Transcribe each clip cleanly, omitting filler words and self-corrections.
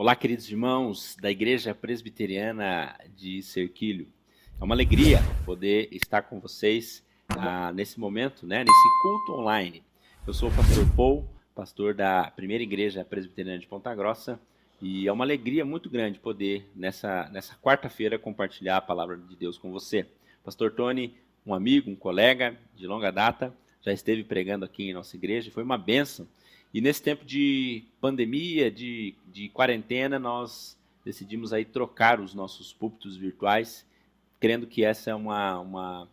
Olá, queridos irmãos da Igreja Presbiteriana de Serquilho. É uma alegria poder estar com vocês nesse momento, nesse culto online. Eu sou o pastor Paul, pastor da Primeira Igreja Presbiteriana de Ponta Grossa, e é uma alegria muito grande poder, nessa quarta-feira, compartilhar a palavra de Deus com você. Pastor Tony, um amigo, um colega de longa data, já esteve pregando aqui em nossa igreja, foi uma bênção. E nesse tempo de pandemia, de quarentena, nós decidimos aí trocar os nossos púlpitos virtuais, crendo que essa é uma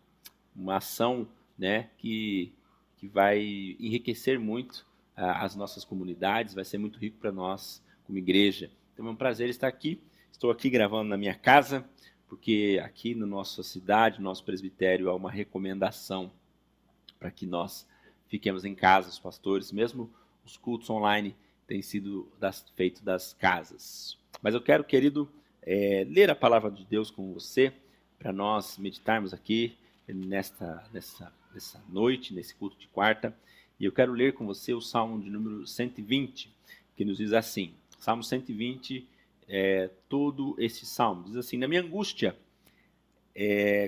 ação, né, que vai enriquecer muito as nossas comunidades, vai ser muito rico para nós como igreja. Então é um prazer estar aqui. Estou aqui gravando na minha casa, porque aqui na nossa cidade, no nosso presbitério, há uma recomendação para que nós fiquemos em casa, os pastores, mesmo os cultos online têm sido feitos das casas. Mas eu quero, querido, ler a palavra de Deus com você, para nós meditarmos aqui nessa noite, nesse culto de quarta. E eu quero ler com você o Salmo de número 120, que nos diz assim, Salmo 120, todo esse Salmo, diz assim: na minha angústia,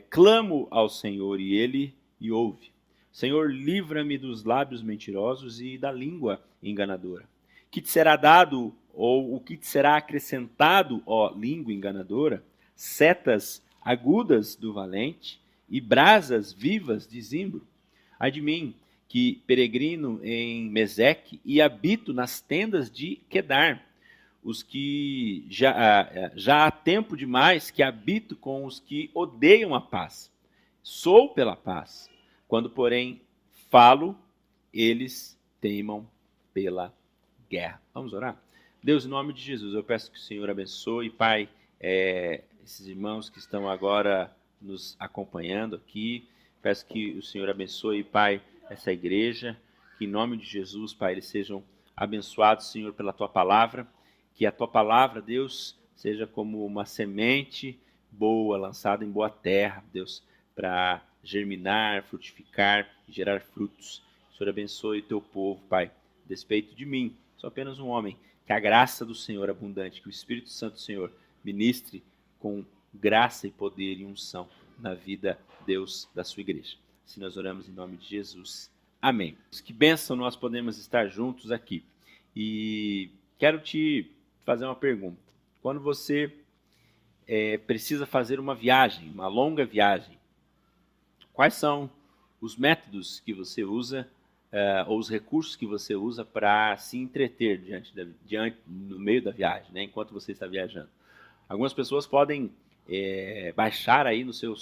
clamo ao Senhor e Ele me ouve. Senhor, livra-me dos lábios mentirosos e da língua enganadora. Que te será dado, ou o que te será acrescentado, ó língua enganadora? Setas agudas do valente e brasas vivas de zimbro. Ai de mim, que peregrino em Meseque e habito nas tendas de Quedar, os que já há tempo demais que habito com os que odeiam a paz. Sou pela paz. Quando, porém, falo, eles teimam pela guerra. Vamos orar? Deus, em nome de Jesus, eu peço que o Senhor abençoe, Pai, esses irmãos que estão agora nos acompanhando aqui. Peço que o Senhor abençoe, Pai, essa igreja, que em nome de Jesus, Pai, eles sejam abençoados, Senhor, pela Tua palavra, que a Tua palavra, Deus, seja como uma semente boa, lançada em boa terra, Deus, para germinar, frutificar e gerar frutos. O Senhor abençoe o Teu povo, Pai, a despeito de mim, sou apenas um homem, que a graça do Senhor abundante, que o Espírito Santo do Senhor ministre com graça e poder e unção na vida, Deus, da sua igreja. Assim nós oramos em nome de Jesus. Amém. Que bênção nós podemos estar juntos aqui. E quero te fazer uma pergunta. Quando você precisa fazer uma viagem, uma longa viagem, quais são os métodos que você usa ou os recursos que você usa para se entreter no meio da viagem, né, enquanto você está viajando? Algumas pessoas podem baixar aí no seu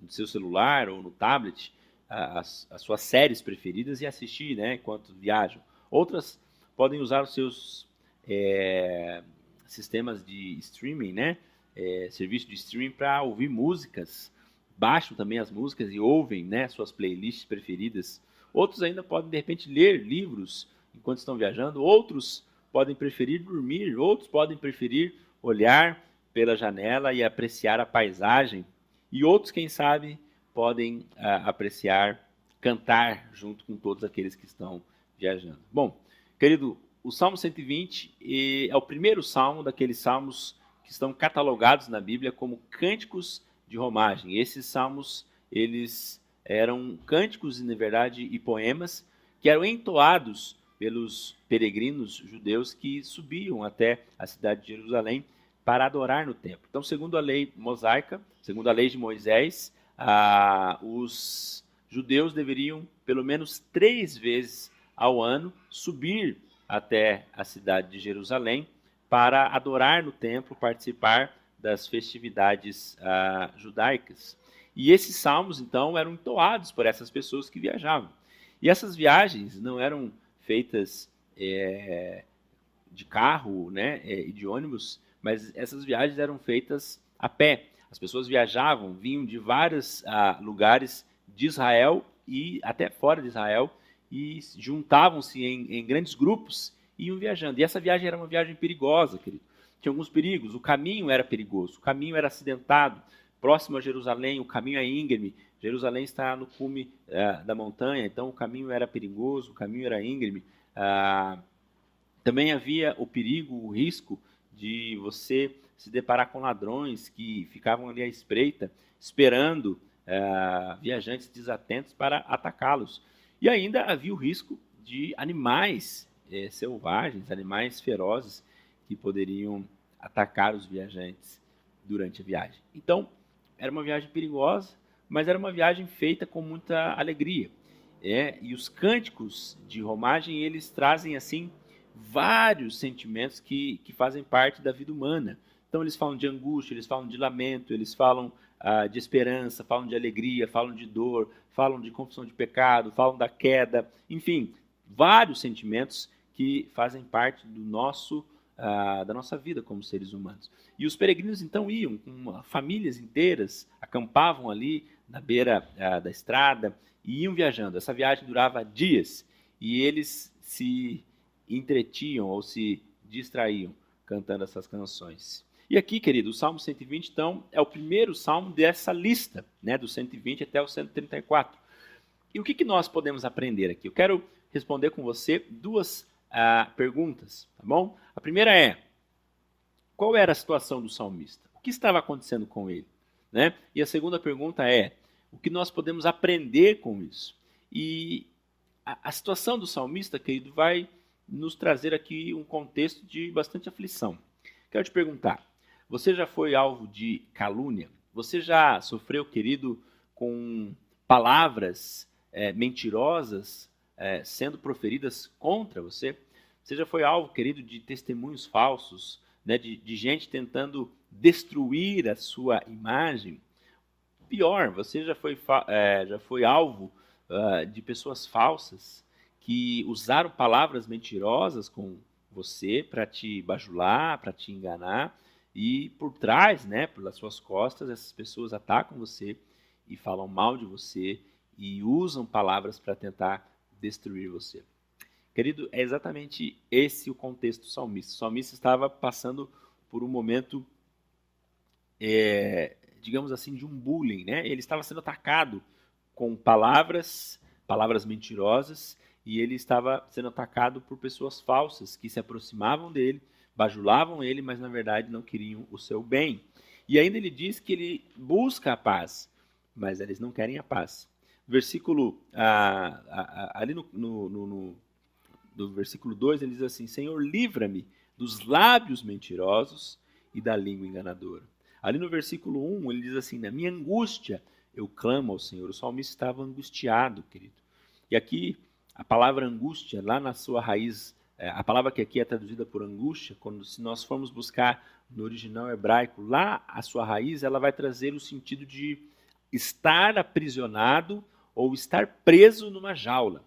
celular ou no tablet as suas séries preferidas e assistir, né, enquanto viajam. Outras podem usar os seus sistemas de streaming, né, serviço de streaming para ouvir músicas. Baixam também as músicas e ouvem, né, suas playlists preferidas. Outros ainda podem, de repente, ler livros enquanto estão viajando. Outros podem preferir dormir. Outros podem preferir olhar pela janela e apreciar a paisagem. E outros, quem sabe, podem apreciar, cantar junto com todos aqueles que estão viajando. Bom, querido, o Salmo 120 é o primeiro salmo daqueles salmos que estão catalogados na Bíblia como cânticos de romagem. Esses salmos, eles eram cânticos, na verdade, e poemas que eram entoados pelos peregrinos judeus que subiam até a cidade de Jerusalém para adorar no templo. Então, segundo a lei mosaica, segundo a lei de Moisés, os judeus deveriam, pelo menos 3 vezes ao ano, subir até a cidade de Jerusalém para adorar no templo, participar das festividades judaicas. E esses salmos, então, eram entoados por essas pessoas que viajavam. E essas viagens não eram feitas de carro, né, e de ônibus, mas essas viagens eram feitas a pé. As pessoas viajavam, vinham de vários lugares de Israel e até fora de Israel e juntavam-se em grandes grupos e iam viajando. E essa viagem era uma viagem perigosa, querido. Tinha alguns perigos, o caminho era perigoso, o caminho era acidentado. Próximo a Jerusalém, o caminho é íngreme, Jerusalém está no cume da montanha, então o caminho era perigoso, o caminho era íngreme. Também havia o perigo, o risco de você se deparar com ladrões que ficavam ali à espreita, esperando viajantes desatentos para atacá-los. E ainda havia o risco de animais selvagens, animais ferozes que poderiam atacar os viajantes durante a viagem. Então, era uma viagem perigosa, mas era uma viagem feita com muita alegria. E os cânticos de romagem, eles trazem assim vários sentimentos que fazem parte da vida humana. Então eles falam de angústia, eles falam de lamento, eles falam de esperança, falam de alegria, falam de dor, falam de confissão de pecado, falam da queda, enfim, vários sentimentos que fazem parte do da nossa vida como seres humanos. E os peregrinos então iam com famílias inteiras, acampavam ali na beira da estrada e iam viajando. Essa viagem durava dias e eles se entretinham ou se distraíam cantando essas canções. E aqui, querido, o Salmo 120, então, é o primeiro salmo dessa lista, né, do 120 até o 134. E o que nós podemos aprender aqui? Eu quero responder com você duas perguntas, tá bom? A primeira é, qual era a situação do salmista? O que estava acontecendo com ele? Né? E a segunda pergunta é, o que nós podemos aprender com isso? E a situação do salmista, querido, vai nos trazer aqui um contexto de bastante aflição. Quero te perguntar, você já foi alvo de calúnia? Você já sofreu, querido, com palavras mentirosas sendo proferidas contra você? Você já foi alvo, querido, de testemunhos falsos, né, de gente tentando destruir a sua imagem? Pior, você já foi alvo de pessoas falsas que usaram palavras mentirosas com você para te bajular, para te enganar, e por trás, né, pelas suas costas, essas pessoas atacam você e falam mal de você e usam palavras para tentar destruir você. Querido, é exatamente esse o contexto do salmista. O salmista estava passando por um momento, digamos assim, de um bullying, né? Ele estava sendo atacado com palavras mentirosas, e ele estava sendo atacado por pessoas falsas que se aproximavam dele, bajulavam ele, mas na verdade não queriam o seu bem. E ainda ele diz que ele busca a paz, mas eles não querem a paz. Versículo, ali no versículo 2, ele diz assim, Senhor, livra-me dos lábios mentirosos e da língua enganadora. Ali no versículo 1, ele diz assim, na minha angústia eu clamo ao Senhor. O salmista estava angustiado, querido. E aqui, a palavra angústia, lá na sua raiz, a palavra que aqui é traduzida por angústia, se nós formos buscar no original hebraico, lá a sua raiz, ela vai trazer o sentido de estar aprisionado ou estar preso numa jaula.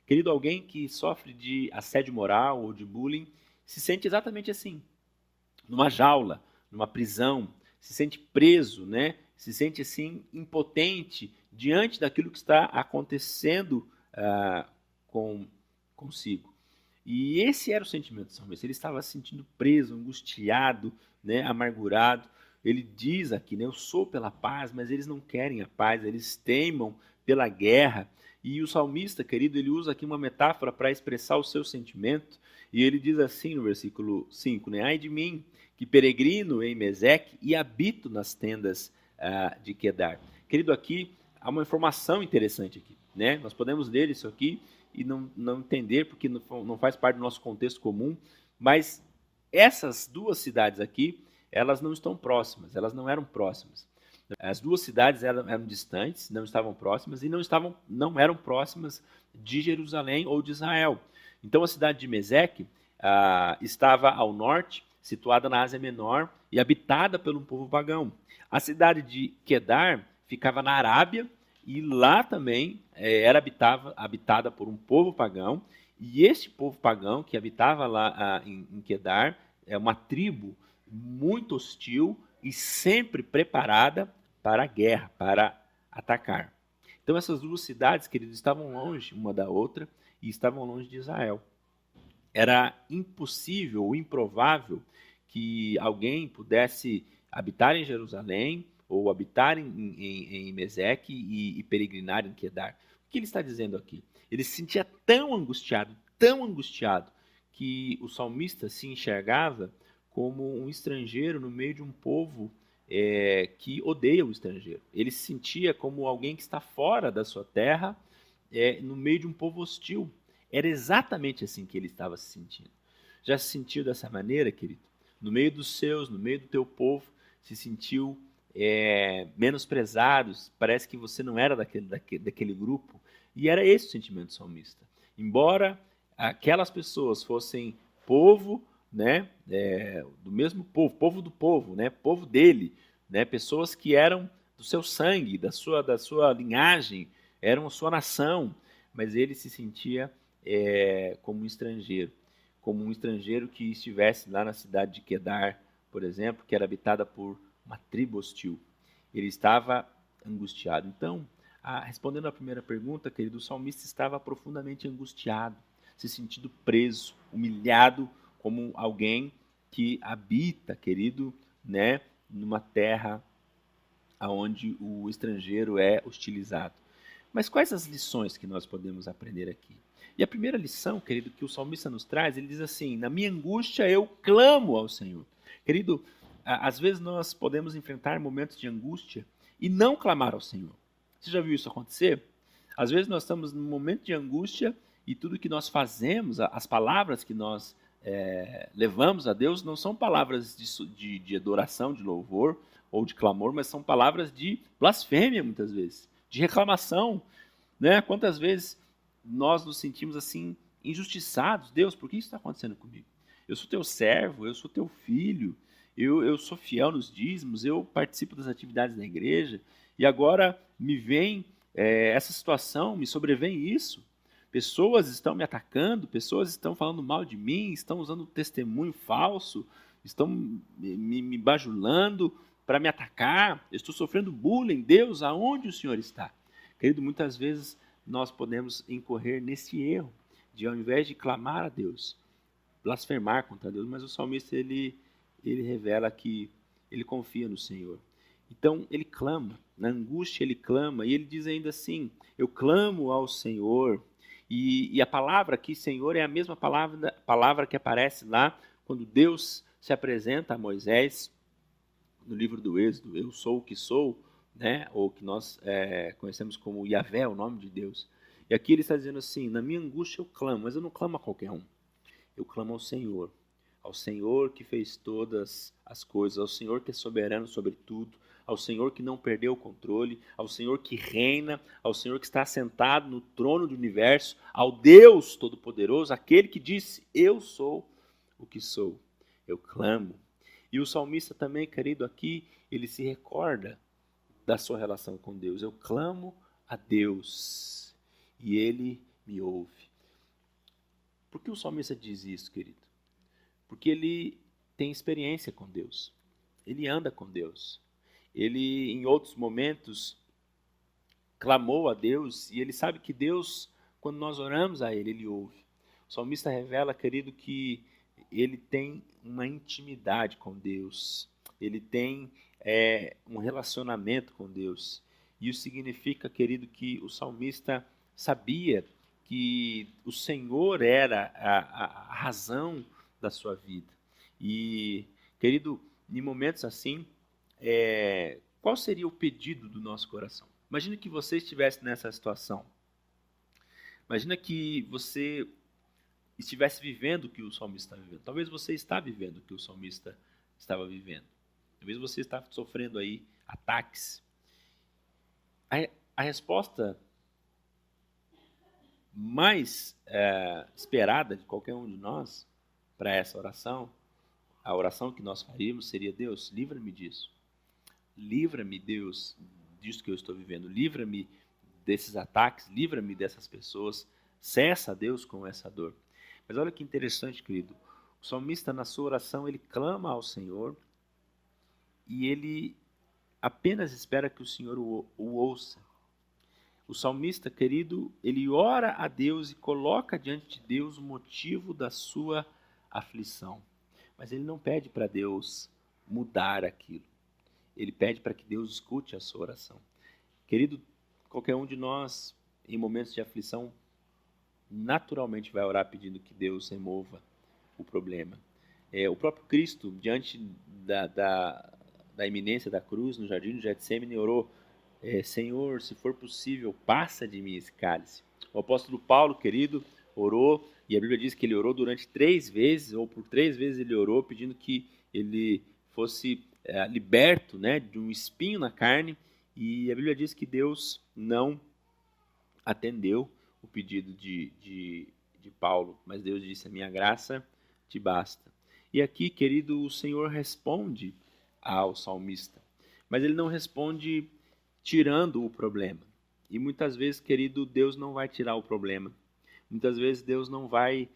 Querido, alguém que sofre de assédio moral ou de bullying se sente exatamente assim, numa jaula, numa prisão, se sente preso, né? Se sente assim impotente diante daquilo que está acontecendo consigo. E esse era o sentimento do salmista. Ele estava se sentindo preso, angustiado, né? Amargurado. Ele diz aqui, né? Eu sou pela paz, mas eles não querem a paz, eles teimam pela guerra. E o salmista, querido, ele usa aqui uma metáfora para expressar o seu sentimento, e ele diz assim no versículo 5, né? Ai de mim, que peregrino em Meseque e habito nas tendas de Quedar. Querido, aqui há uma informação interessante aqui, né? Nós podemos ler isso aqui e não entender, porque não faz parte do nosso contexto comum, mas essas duas cidades aqui, elas não estão próximas, elas não eram próximas. As duas cidades eram distantes, não estavam próximas e não eram próximas de Jerusalém ou de Israel. Então a cidade de Meseque estava ao norte, situada na Ásia Menor e habitada por um povo pagão. A cidade de Quedar ficava na Arábia e lá também era habitada por um povo pagão. E este povo pagão que habitava lá em Quedar é uma tribo muito hostil e sempre preparada para a guerra, para atacar. Então essas duas cidades, queridos, estavam longe uma da outra e estavam longe de Israel. Era impossível ou improvável que alguém pudesse habitar em Jerusalém ou habitar em Meseque e peregrinar em Quedar. O que ele está dizendo aqui? Ele se sentia tão angustiado, que o salmista se enxergava como um estrangeiro no meio de um povo que odeia o estrangeiro. Ele se sentia como alguém que está fora da sua terra, no meio de um povo hostil. Era exatamente assim que ele estava se sentindo. Já se sentiu dessa maneira, querido? No meio dos seus, no meio do teu povo, se sentiu menosprezados, parece que você não era daquele grupo. E era esse o sentimento do salmista. Embora aquelas pessoas fossem povo, né, do mesmo povo do povo, né, povo dele, né, pessoas que eram do seu sangue, da sua linhagem, eram a sua nação, mas ele se sentia como um estrangeiro que estivesse lá na cidade de Quedar, por exemplo, que era habitada por uma tribo hostil. Ele estava angustiado. Então, respondendo à primeira pergunta, querido, o salmista estava profundamente angustiado, se sentindo preso, humilhado, como alguém que habita, querido, né, numa terra onde o estrangeiro é hostilizado. Mas quais as lições que nós podemos aprender aqui? E a primeira lição, querido, que o salmista nos traz, ele diz assim: na minha angústia eu clamo ao Senhor. Querido, às vezes nós podemos enfrentar momentos de angústia e não clamar ao Senhor. Você já viu isso acontecer? Às vezes nós estamos num momento de angústia e tudo que nós fazemos, as palavras que nós levamos a Deus, não são palavras de adoração, de louvor ou de clamor, mas são palavras de blasfêmia, muitas vezes, de reclamação, né? Quantas vezes nós nos sentimos assim, injustiçados? Deus, por que isso está acontecendo comigo? Eu sou teu servo, eu sou teu filho, eu sou fiel nos dízimos, eu participo das atividades da igreja, e agora me vem essa situação, me sobrevém isso. Pessoas estão me atacando, pessoas estão falando mal de mim, estão usando testemunho falso, estão me bajulando para me atacar, eu estou sofrendo bullying. Deus, aonde o Senhor está? Querido, muitas vezes nós podemos incorrer nesse erro, de ao invés de clamar a Deus, blasfemar contra Deus, mas o salmista ele revela que ele confia no Senhor. Então ele clama, na angústia ele clama, e ele diz ainda assim: eu clamo ao Senhor. E a palavra aqui, Senhor, é a mesma palavra que aparece lá quando Deus se apresenta a Moisés no livro do Êxodo: eu sou o que sou, né? Ou que nós conhecemos como Yahvé, o nome de Deus. E aqui ele está dizendo assim: na minha angústia eu clamo, mas eu não clamo a qualquer um. Eu clamo ao Senhor que fez todas as coisas, ao Senhor que é soberano sobre tudo, ao Senhor que não perdeu o controle, ao Senhor que reina, ao Senhor que está assentado no trono do universo, ao Deus Todo-Poderoso, aquele que disse: eu sou o que sou. Eu clamo. E o salmista também, querido, aqui, ele se recorda da sua relação com Deus. Eu clamo a Deus e ele me ouve. Por que o salmista diz isso, querido? Porque ele tem experiência com Deus. Ele anda com Deus. Ele, em outros momentos, clamou a Deus e ele sabe que Deus, quando nós oramos a Ele, Ele ouve. O salmista revela, querido, que ele tem uma intimidade com Deus. Ele tem um relacionamento com Deus. E isso significa, querido, que o salmista sabia que o Senhor era a razão da sua vida. E, querido, em momentos assim, qual seria o pedido do nosso coração? Imagina que você estivesse nessa situação. Imagina que você estivesse vivendo o que o salmista está vivendo. Talvez você está vivendo o que o salmista estava vivendo. Talvez você está sofrendo aí ataques. A resposta mais esperada de qualquer um de nós para essa oração, a oração que nós faríamos seria: Deus, livra-me disso. Livra-me, Deus, disso que eu estou vivendo. Livra-me desses ataques, livra-me dessas pessoas. Cessa, Deus, com essa dor. Mas olha que interessante, querido. O salmista, na sua oração, ele clama ao Senhor e ele apenas espera que o Senhor o ouça. O salmista, querido, ele ora a Deus e coloca diante de Deus o motivo da sua aflição. Mas ele não pede para Deus mudar aquilo. Ele pede para que Deus escute a sua oração. Querido, qualquer um de nós, em momentos de aflição, naturalmente vai orar pedindo que Deus remova o problema. O próprio Cristo, diante da iminência da cruz, no jardim de Getsêmani, orou, Senhor, se for possível, passa de mim esse cálice. O apóstolo Paulo, querido, orou, e a Bíblia diz que ele orou durante 3 vezes, ou por 3 vezes ele orou, pedindo que ele fosse liberto, né, de um espinho na carne, e a Bíblia diz que Deus não atendeu o pedido de Paulo, mas Deus disse, a minha graça te basta. E aqui, querido, o Senhor responde ao salmista, mas ele não responde tirando o problema. E muitas vezes, querido, Deus não vai tirar o problema. Muitas vezes Deus não vai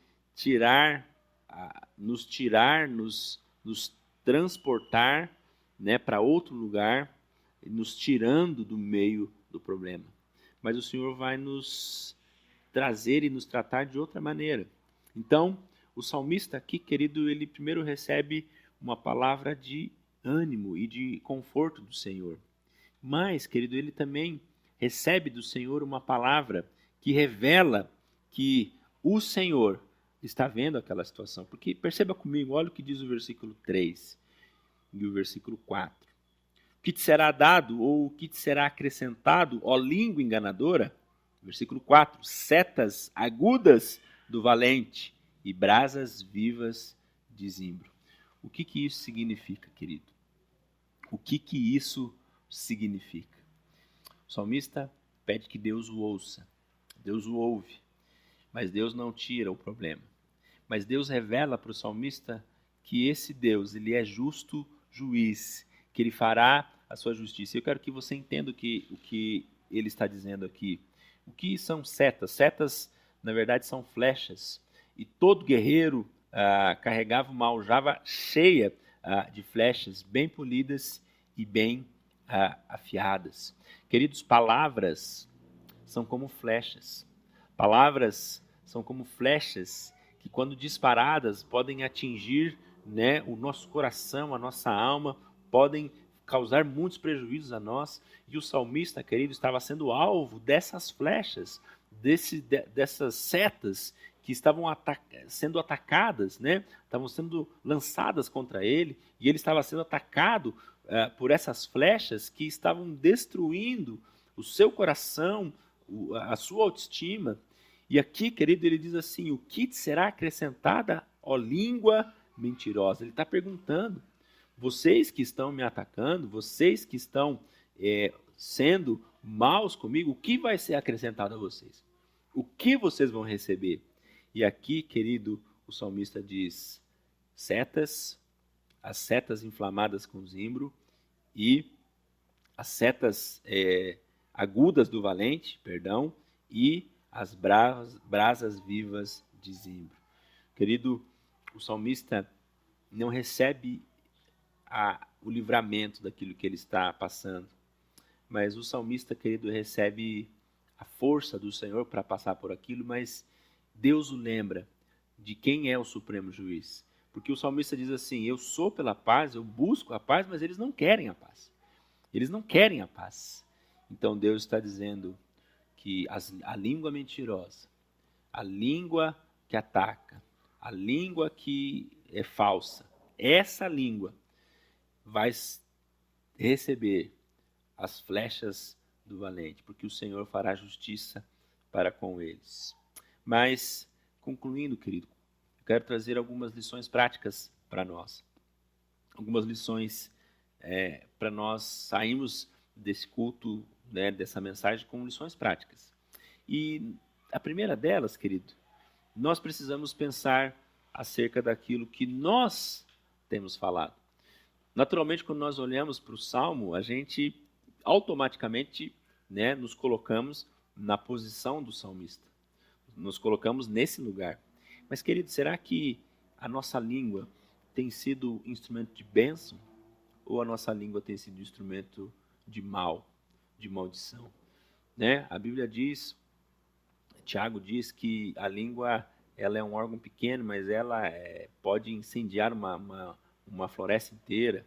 nos transportar, né, para outro lugar, nos tirando do meio do problema. Mas o Senhor vai nos trazer e nos tratar de outra maneira. Então, o salmista aqui, querido, ele primeiro recebe uma palavra de ânimo e de conforto do Senhor. Mas, querido, ele também recebe do Senhor uma palavra que revela que o Senhor está vendo aquela situação. Porque, perceba comigo, olha o que diz o versículo 3 e o versículo 4. O que te será dado ou o que te será acrescentado, ó língua enganadora? Versículo 4. Setas agudas do valente e brasas vivas de zimbro. O que isso significa, querido? O que isso significa? O salmista pede que Deus o ouça. Deus o ouve. Mas Deus não tira o problema. Mas Deus revela para o salmista que esse Deus, ele é justo juiz, que ele fará a sua justiça. Eu quero que você entenda o que ele está dizendo aqui. O que são setas? Setas, na verdade, são flechas. E todo guerreiro carregava uma aljava cheia de flechas bem polidas e bem afiadas. Queridos, palavras são como flechas. Palavras são como flechas que, quando disparadas, podem atingir, né, o nosso coração, a nossa alma, podem causar muitos prejuízos a nós. E o salmista, querido, estava sendo alvo dessas flechas, dessas setas que estavam sendo atacadas, né? Estavam sendo lançadas contra ele, e ele estava sendo atacado por essas flechas que estavam destruindo o seu coração, a sua autoestima. E aqui, querido, ele diz assim, o que será acrescentada, ó língua mentirosa? Ele está perguntando, vocês que estão me atacando, vocês que estão sendo maus comigo, o que vai ser acrescentado a vocês? O que vocês vão receber? E aqui, querido, o salmista diz, as setas inflamadas com zimbro e as setas agudas do valente, e as brasas vivas de zimbro. Querido, o salmista não recebe o livramento daquilo que ele está passando, mas o salmista, querido, recebe a força do Senhor para passar por aquilo, mas Deus o lembra de quem é o supremo juiz. Porque o salmista diz assim, eu sou pela paz, eu busco a paz, mas eles não querem a paz. Eles não querem a paz. Então Deus está dizendo que a língua mentirosa, a língua que ataca, a língua que é falsa, essa língua vai receber as flechas do valente, porque o Senhor fará justiça para com eles. Mas, concluindo, querido, eu quero trazer algumas lições práticas para nós. Algumas lições para nós sairmos desse culto, né, dessa mensagem, com lições práticas. E a primeira delas, querido, nós precisamos pensar acerca daquilo que nós temos falado. Naturalmente, quando nós olhamos para o Salmo, a gente automaticamente, né, nos colocamos na posição do salmista. Nos colocamos nesse lugar. Mas, querido, será que a nossa língua tem sido instrumento de bênção? Ou a nossa língua tem sido instrumento de mal, de maldição? Né? A Bíblia diz, Tiago diz que a língua ela é um órgão pequeno, mas ela pode incendiar uma floresta inteira.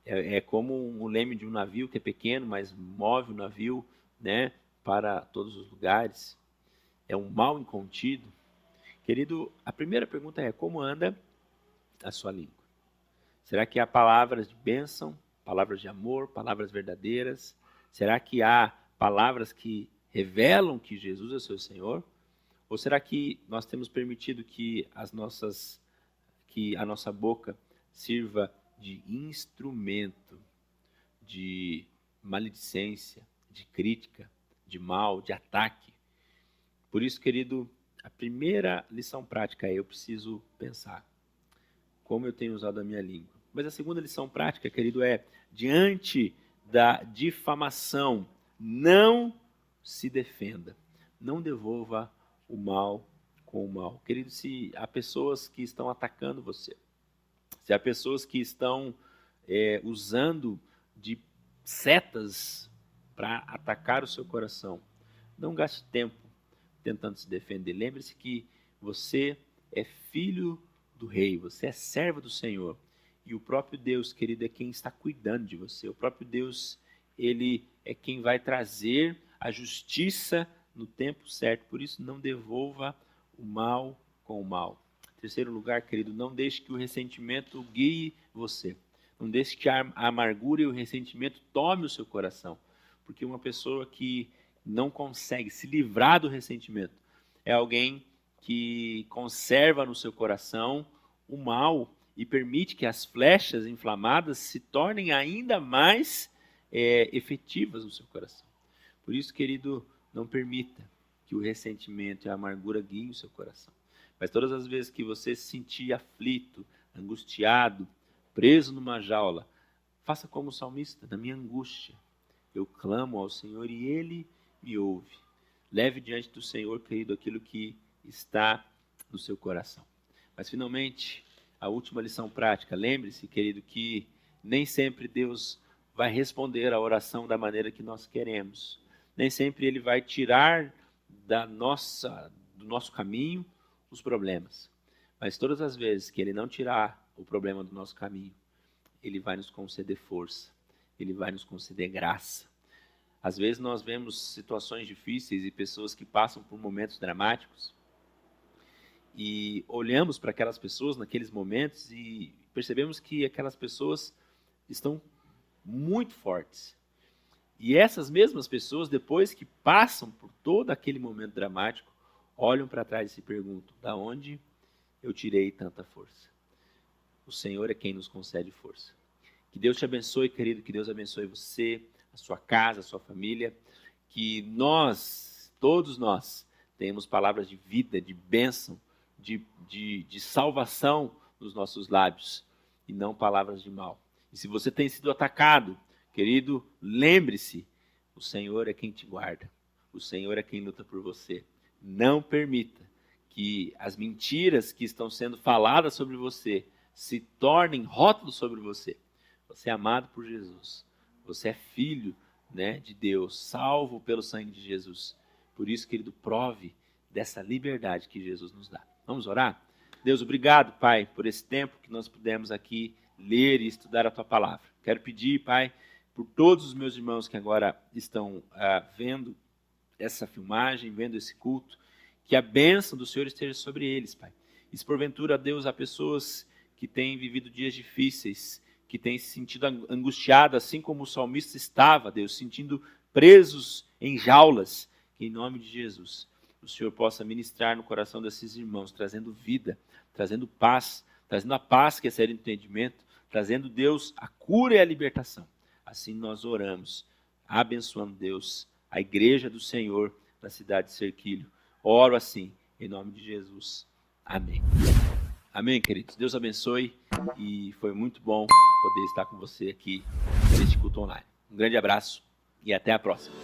É como o leme de um navio que é pequeno, mas move o navio, né, para todos os lugares. É um mal incontido. Querido, a primeira pergunta é, como anda a sua língua? Será que há palavras de bênção, palavras de amor, palavras verdadeiras? Será que há palavras que revelam que Jesus é seu Senhor? Ou será que nós temos permitido que a nossa boca sirva de instrumento de maledicência, de crítica, de mal, de ataque? Por isso, querido, a primeira lição prática é: eu preciso pensar como eu tenho usado a minha língua. Mas a segunda lição prática, querido, é: diante da difamação, não se defenda, não devolva o mal com o mal. Querido, se há pessoas que estão atacando você, se há pessoas que estão usando de setas para atacar o seu coração, não gaste tempo tentando se defender. Lembre-se que você é filho do rei, você é servo do Senhor. E o próprio Deus, querido, é quem está cuidando de você. O próprio Deus, ele é quem vai trazer a justiça no tempo certo. Por isso, não devolva o mal com o mal. Em terceiro lugar, querido, não deixe que o ressentimento guie você. Não deixe que a amargura e o ressentimento tome o seu coração. Porque uma pessoa que não consegue se livrar do ressentimento é alguém que conserva no seu coração o mal e permite que as flechas inflamadas se tornem ainda mais efetivas no seu coração. Por isso, querido, não permita que o ressentimento e a amargura guiem o seu coração. Mas todas as vezes que você se sentir aflito, angustiado, preso numa jaula, faça como o salmista: na minha angústia eu clamo ao Senhor e Ele me ouve. Leve diante do Senhor, querido, aquilo que está no seu coração. Mas, finalmente, a última lição prática: lembre-se, querido, que nem sempre Deus vai responder a oração da maneira que nós queremos. Nem sempre Ele vai tirar do nosso caminho os problemas. Mas todas as vezes que Ele não tirar o problema do nosso caminho, Ele vai nos conceder força, Ele vai nos conceder graça. Às vezes nós vemos situações difíceis e pessoas que passam por momentos dramáticos e olhamos para aquelas pessoas naqueles momentos e percebemos que aquelas pessoas estão muito fortes. E essas mesmas pessoas, depois que passam por todo aquele momento dramático, olham para trás e se perguntam: da onde eu tirei tanta força? O Senhor é quem nos concede força. Que Deus te abençoe, querido, que Deus abençoe você, a sua casa, a sua família, que nós, todos nós, tenhamos palavras de vida, de bênção, de salvação nos nossos lábios, e não palavras de mal. E se você tem sido atacado, querido, lembre-se: o Senhor é quem te guarda, o Senhor é quem luta por você. Não permita que as mentiras que estão sendo faladas sobre você se tornem rótulos sobre você. Você é amado por Jesus, você é filho, de Deus, salvo pelo sangue de Jesus. Por isso, querido, prove dessa liberdade que Jesus nos dá. Vamos orar? Deus, obrigado, Pai, por esse tempo que nós pudemos aqui ler e estudar a Tua Palavra. Quero pedir, Pai, por todos os meus irmãos que agora estão vendo essa filmagem, vendo esse culto, que a bênção do Senhor esteja sobre eles, Pai. E se porventura, Deus, há pessoas que têm vivido dias difíceis, que têm se sentido angustiadas, assim como o salmista estava, Deus, sentindo presos em jaulas, que em nome de Jesus o Senhor possa ministrar no coração desses irmãos, trazendo vida, trazendo paz, trazendo a paz que excede o entendimento, trazendo, Deus, a cura e a libertação. Assim nós oramos, abençoando, Deus, a igreja do Senhor da cidade de Serquilho. Oro assim, em nome de Jesus. Amém. Amém, queridos. Deus abençoe e foi muito bom poder estar com você aqui neste culto online. Um grande abraço e até a próxima.